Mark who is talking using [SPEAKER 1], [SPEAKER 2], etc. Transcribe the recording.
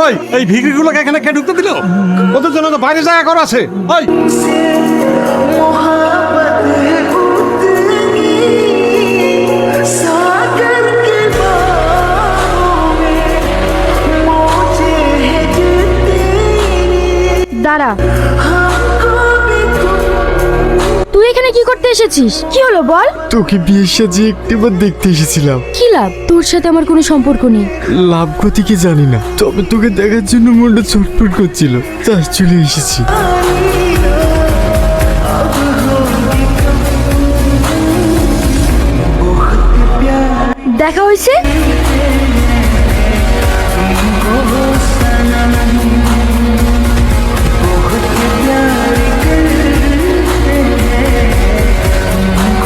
[SPEAKER 1] ওই এই ভিখিরিগুলোকে এখানে কে ঢুকতে দিল? ওদের জন্য তো বাইরে জায়গা করা আছে। ওই
[SPEAKER 2] দাঁড়া, তুই এখানে কি করতে এসেছিস? কি হলো বল?
[SPEAKER 3] তোকে বিয়ের সাজে একটিবার দেখতে এসেছিলাম।
[SPEAKER 2] কি লাভ? তোর সাথে আমার কোনো সম্পর্ক নেই।
[SPEAKER 3] লাভ ক্ষতি কি জানি না, তবে তোকে দেখার জন্য মনটা ছটফট করছিল, তাই চলে এসেছি।
[SPEAKER 2] দেখা হয়েছে?